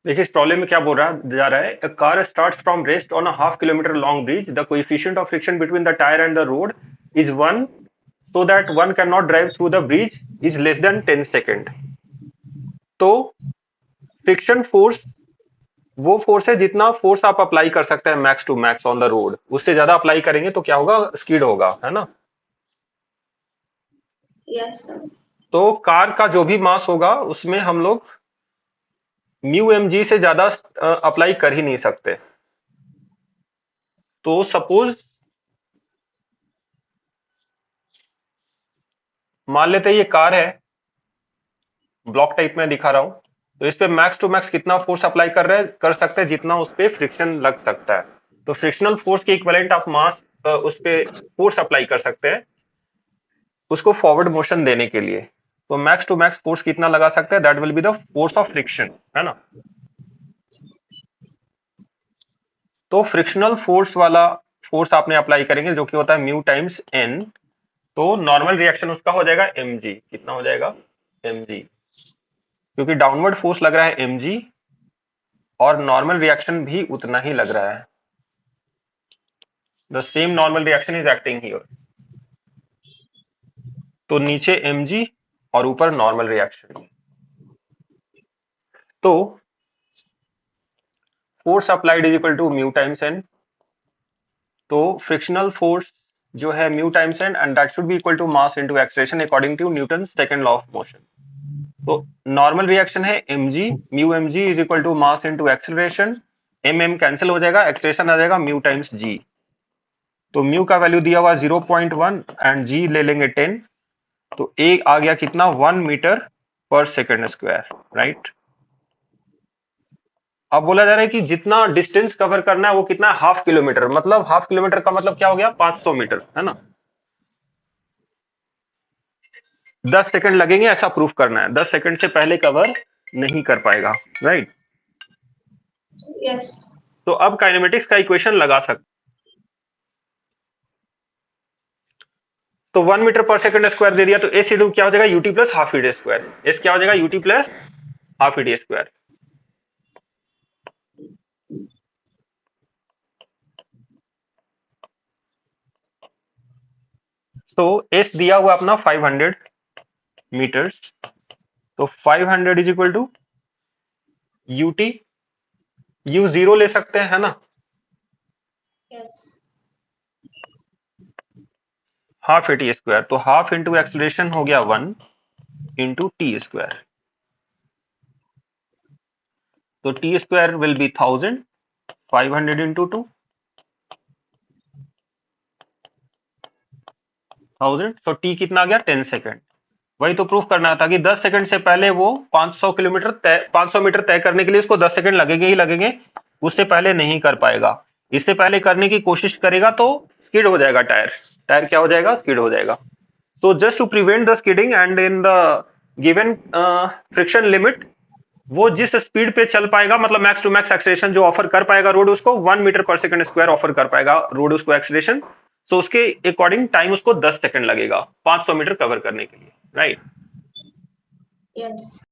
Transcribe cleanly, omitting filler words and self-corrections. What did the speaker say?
देखिए इस प्रॉब्लम में क्या बोल रहा जा रहा है, a car starts from rest on a half kilometre long bridge, the coefficient of friction between the tyre and the road is 1, so that one can not drive through the bridge is less than 10 second. तो friction force वो force है जितना force आप apply कर सकते हैं max to max on the road, उससे ज्यादा अप्लाई करेंगे तो क्या होगा, स्किड होगा, है ना। Yes sir. तो कार का जो भी मास होगा उसमें हम लोग म्यू एम जी से ज्यादा अप्लाई कर ही नहीं सकते। तो सपोज मान लेते हैं ये कार है, ब्लॉक टाइप में दिखा रहा हूं, तो इस पे मैक्स टू मैक्स कितना फोर्स अप्लाई कर सकते हैं जितना उस पे फ्रिक्शन लग सकता है। तो फ्रिक्शनल फोर्स के इक्विवेलेंट ऑफ मास उस पे फोर्स अप्लाई कर सकते हैं उसको फॉरवर्ड मोशन देने के लिए। तो मैक्स टू मैक्स फोर्स कितना लगा सकते हैं, that will be the force of friction, है ना। तो फ्रिक्शनल फोर्स वाला फोर्स आपने अप्लाई करेंगे जो कि होता है म्यू टाइम्स एन। तो नॉर्मल रिएक्शन उसका हो जाएगा एम जी, कितना हो जाएगा, एम जी, क्योंकि डाउनवर्ड फोर्स लग रहा है एम जी और नॉर्मल रिएक्शन भी उतना ही लग रहा है। The same normal reaction is acting here. तो नीचे एम जी और ऊपर नॉर्मल रिएक्शन। तो force applied is equal to mu times n. तो फ्रिक्शनल फोर्स जो है mu times n and that should be equal to mass into acceleration according to Newton second law of motion. तो normal reaction है mg, mu mg is equal to mass into acceleration, m cancel हो जाएगा, acceleration आ जाएगा mu times g। तो mu का value दिया हुआ 0.1 and g ले लेंगे 10। तो a आ गया कितना, 1 मीटर पर सेकंड स्क्वायर, राइट। अब बोला जा रहा है कि जितना डिस्टेंस कवर करना है वो कितना है, हाफ किलोमीटर। मतलब हाफ किलोमीटर का मतलब क्या हो गया, 500 मीटर, है ना। 10 सेकंड लगेंगे ऐसा प्रूफ करना है, 10 सेकंड से पहले कवर नहीं कर पाएगा, राइट। यस। तो अब काइनेमेटिक्स का इक्वेशन लगा सकते। तो 1 मीटर पर सेकंड स्क्वायर दे दिया, तो एस इंटू क्या हो जाएगा, u t plus half e d square. S क्या हो जाएगा, u t plus half e d square. तो एस दिया हुआ अपना 500 मीटर्स। तो 500 is equal to u t, u zero ले सकते हैं, है ना, yes. Half a t square. तो हाफ इंटू एक्सलेशन हो गया 1 इंटू टी स्क्वायर। तो t square will be 1000, 500 into 2 1000। तो टी कितना आ गया, 10 सेकेंड। वही तो प्रूफ करना था कि 10 सेकंड से पहले वो 500 किलोमीटर तय 500 मीटर तय करने के लिए उसको 10 सेकंड लगेंगे ही लगेंगे, उससे पहले नहीं कर पाएगा। इससे पहले करने की कोशिश करेगा तो स्किड हो जाएगा टायर। टायर क्या हो जाएगा, स्किड हो जाएगा। तो just to prevent the skidding and in the given friction limit, वो जिस स्पीड पे चल पाएगा, मतलब मैक्स टू मैक्स एक्सीलरेशन जो ऑफर कर पाएगा रोड उसको, 1 मीटर पर सेकंड स्क्वायर ऑफर कर पाएगा रोड उसको एक्सीलरेशन। तो उसके अकॉर्डिंग टाइम उसको 10 सेकंड लगेगा 500 मीटर कवर करने के लिए, राइट। यस।